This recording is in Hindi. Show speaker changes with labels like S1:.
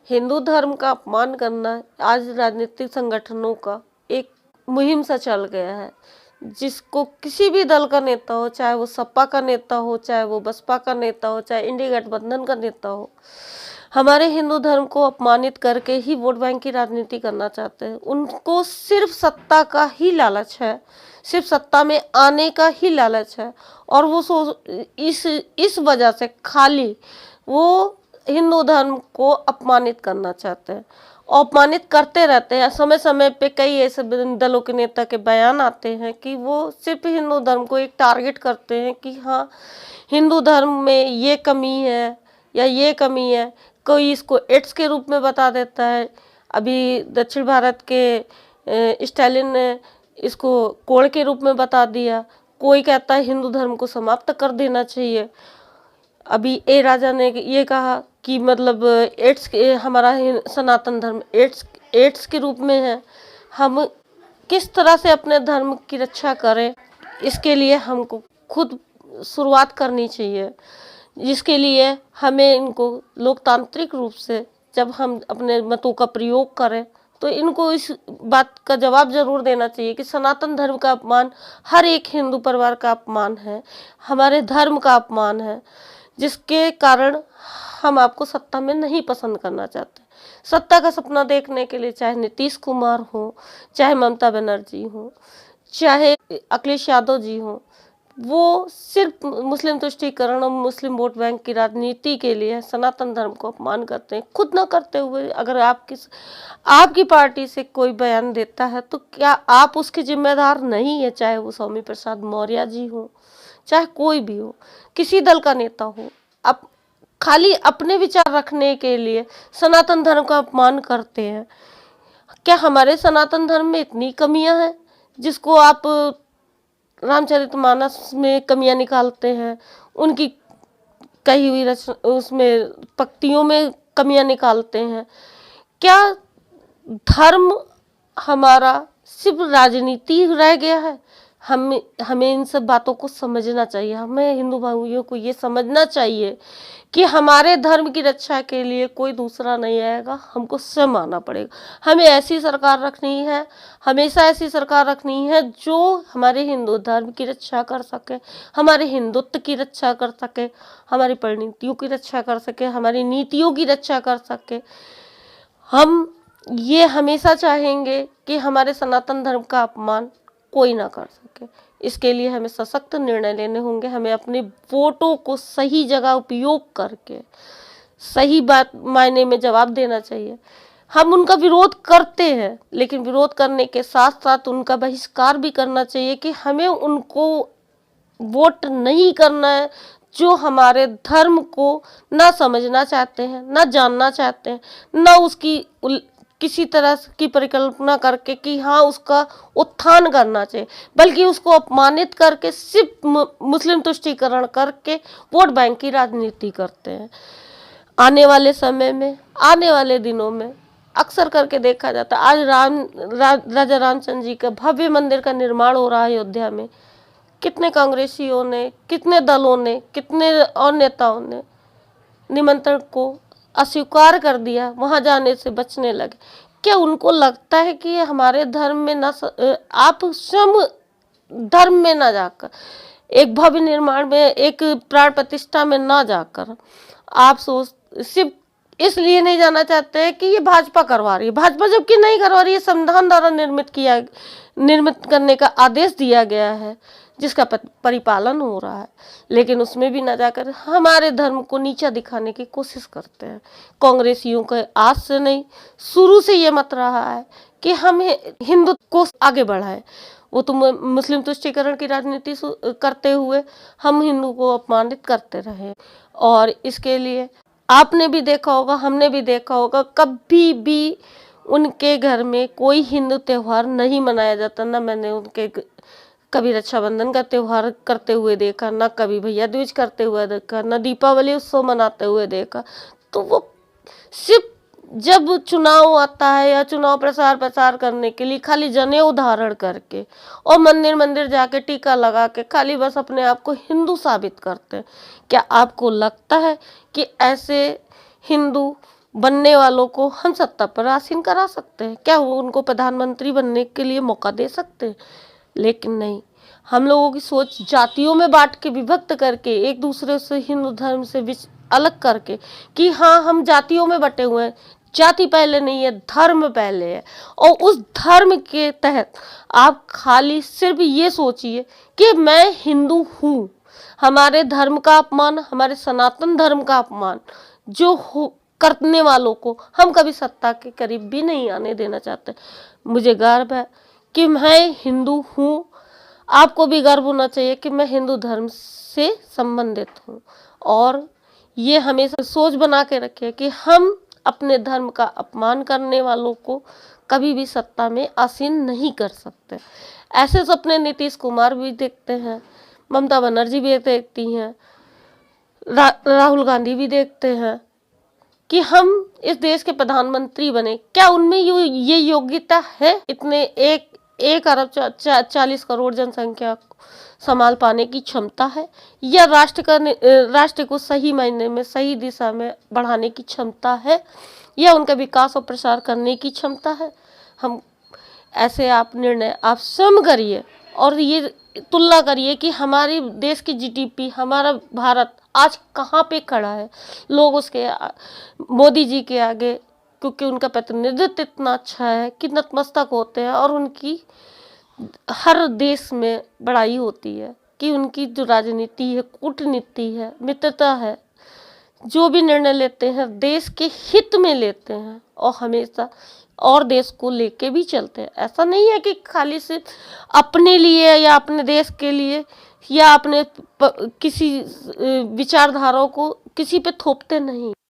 S1: हिंदू धर्म का अपमान करना आज राजनीतिक संगठनों का एक मुहिम सा चल गया है, जिसको किसी भी दल का नेता हो, चाहे वो सपा का नेता हो, चाहे वो बसपा का नेता हो, चाहे इंडिया गठबंधन का नेता हो, हमारे हिंदू धर्म को अपमानित करके ही वोट बैंक की राजनीति करना चाहते हैं। उनको सिर्फ सत्ता का ही लालच है, सिर्फ सत्ता में आने का ही लालच है, और वो इस वजह से खाली वो हिंदू धर्म को अपमानित करना चाहते हैं, अपमानित करते रहते हैं। समय समय पे कई ऐसे दलों के नेता के बयान आते हैं कि वो सिर्फ हिंदू धर्म को एक टारगेट करते हैं कि हाँ, हिंदू धर्म में ये कमी है या ये कमी है। कोई इसको एड्स के रूप में बता देता है। अभी दक्षिण भारत के स्टालिन ने इसको कोढ़ के रूप में बता दिया। कोई कहता है हिंदू धर्म को समाप्त कर देना चाहिए। अभी ए राजा ने ये कहा कि मतलब एड्स हमारा सनातन धर्म एड्स के रूप में है। हम किस तरह से अपने धर्म की रक्षा करें, इसके लिए हमको खुद शुरुआत करनी चाहिए, जिसके लिए हमें इनको लोकतांत्रिक रूप से जब हम अपने मतों का प्रयोग करें तो इनको इस बात का जवाब जरूर देना चाहिए कि सनातन धर्म का अपमान हर एक हिंदू परिवार का अपमान है, हमारे धर्म का अपमान है, जिसके कारण हम आपको सत्ता में नहीं पसंद करना चाहते। सत्ता का सपना देखने के लिए चाहे नीतीश कुमार हो, चाहे ममता बनर्जी हो, चाहे अखिलेश यादव जी हो, वो सिर्फ मुस्लिम तुष्टीकरण और मुस्लिम वोट बैंक की राजनीति के लिए सनातन धर्म को अपमान करते हैं। खुद ना करते हुए अगर आपकी पार्टी से कोई बयान देता है तो क्या आप उसके जिम्मेदार नहीं है? चाहे वो स्वामी प्रसाद मौर्य जी हो, चाहे कोई भी हो, किसी दल का नेता हो, आप खाली अपने विचार रखने के लिए सनातन धर्म का अपमान करते हैं। क्या हमारे सनातन धर्म में इतनी कमियां हैं जिसको आप रामचरितमानस में कमियां निकालते हैं, उनकी कही हुई उसमें पंक्तियों में कमियां निकालते हैं? क्या धर्म हमारा सिर्फ राजनीति रह गया है? हमें इन सब बातों को समझना चाहिए। हमें हिंदू भाइयों को ये समझना चाहिए कि हमारे धर्म की रक्षा के लिए कोई दूसरा नहीं आएगा, हमको स्वयं आना पड़ेगा। हमें ऐसी सरकार रखनी है, हमेशा ऐसी सरकार रखनी है जो हमारे हिंदू धर्म की रक्षा कर सके, हमारे हिंदुत्व की रक्षा कर सके, हमारी परिनीतियों की रक्षा कर सके, हमारी नीतियों की रक्षा कर सके। हम ये हमेशा चाहेंगे कि हमारे सनातन धर्म का अपमान कोई ना कर सके। इसके लिए हमें सशक्त निर्णय लेने होंगे। हमें अपने वोटों को सही जगह उपयोग करके सही बात मायने में जवाब देना चाहिए। हम उनका विरोध करते हैं, लेकिन विरोध करने के साथ साथ उनका बहिष्कार भी करना चाहिए कि हमें उनको वोट नहीं करना है जो हमारे धर्म को ना समझना चाहते हैं, ना जानना चाहते हैं, ना उसकी किसी तरह की परिकल्पना करके कि हाँ उसका उत्थान करना चाहिए, बल्कि उसको अपमानित करके सिर्फ मुस्लिम तुष्टीकरण करके वोट बैंक की राजनीति करते हैं। आने वाले समय में, आने वाले दिनों में अक्सर करके देखा जाता है, आज राजा रामचंद्र जी का भव्य मंदिर का निर्माण हो रहा है अयोध्या में। कितने कांग्रेसियों ने, कितने दलों ने, कितने और नेताओं ने निमंत्रण को अस्वीकार कर दिया, वहां जाने से बचने लगे। क्या उनको लगता है कि हमारे धर्म में ना आप स्वयं धर्म में ना जाकर, एक भव्य निर्माण में, एक प्राण प्रतिष्ठा में ना जाकर आप सिर्फ इसलिए नहीं जाना चाहते हैं कि ये भाजपा करवा रही है। भाजपा जबकि नहीं करवा रही है, संविधान द्वारा निर्मित करने का आदेश दिया गया है जिसका परिपालन हो रहा है, लेकिन उसमें भी ना जाकर हमारे धर्म को नीचा दिखाने की कोशिश करते हैं। कांग्रेसियों के आज से नहीं, शुरू से ये मत रहा है कि हम हिंदू को आगे बढ़ाएं। वो तो मुस्लिम तुष्टीकरण की राजनीति करते हुए हम हिंदू को अपमानित करते रहे। और इसके लिए आपने भी देखा होगा, हमने भी देखा होगा, कभी भी उनके घर में कोई हिंदू त्यौहार नहीं मनाया जाता। ना मैंने उनके कभी रक्षाबंधन का त्यौहार करते हुए देखा, ना कभी भैया दूज करते हुए देखा, ना दीपावली उत्सव मनाते हुए देखा। तो वो सिर्फ जब चुनाव आता है या चुनाव प्रचार करने के लिए खाली जनेऊ धारण करके और मंदिर मंदिर जाके टीका लगा के खाली बस अपने आप को हिंदू साबित करते हैं। क्या आपको लगता है कि ऐसे हिंदू बनने वालों को हम सत्ता पर आसीन करा सकते हैं? क्या वो उनको प्रधानमंत्री बनने के लिए मौका दे सकते हैं? लेकिन नहीं, हम लोगों की सोच जातियों में बांट के, विभक्त करके, एक दूसरे से, हिंदू धर्म से अलग करके कि हाँ हम जातियों में बटे हुए हैं। जाति पहले नहीं है, धर्म पहले है। और उस धर्म के तहत आप खाली सिर्फ ये सोचिए कि मैं हिंदू हूँ, हमारे धर्म का अपमान, हमारे सनातन धर्म का अपमान जो करने वालों को हम कभी सत्ता के करीब भी नहीं आने देना चाहते। मुझे गर्व है कि मैं हिंदू हूँ, आपको भी गर्व होना चाहिए कि मैं हिंदू धर्म से संबंधित हूँ। और ये हमेशा सोच बना के रखिए कि हम अपने धर्म का अपमान करने वालों को कभी भी सत्ता में आसीन नहीं कर सकते। ऐसे सपने नीतीश कुमार भी देखते हैं, ममता बनर्जी भी देखती हैं, राहुल गांधी भी देखते हैं कि हम इस देश के प्रधानमंत्री बने। क्या उनमें ये योग्यता है? इतने 1 अरब 40 करोड़ जनसंख्या संभाल पाने की क्षमता है, या राष्ट्र को सही मायने में, सही दिशा में बढ़ाने की क्षमता है, या उनका विकास और प्रसार करने की क्षमता है? हम ऐसे आप निर्णय आप स्वयं करिए और ये तुलना करिए कि हमारे देश की जीडीपी, हमारा भारत आज कहाँ पे खड़ा है। लोग उसके मोदी जी के आगे, क्योंकि उनका प्रतिनिधित्व इतना अच्छा है कि नतमस्तक होते हैं, और उनकी हर देश में बड़ाई होती है कि उनकी जो राजनीति है, कूटनीति है, मित्रता है, जो भी निर्णय लेते हैं देश के हित में लेते हैं और हमेशा और देश को लेके भी चलते हैं। ऐसा नहीं है कि खाली सिर्फ अपने लिए या अपने देश के लिए या अपने किसी विचारधाराओं को किसी पे थोपते नहीं।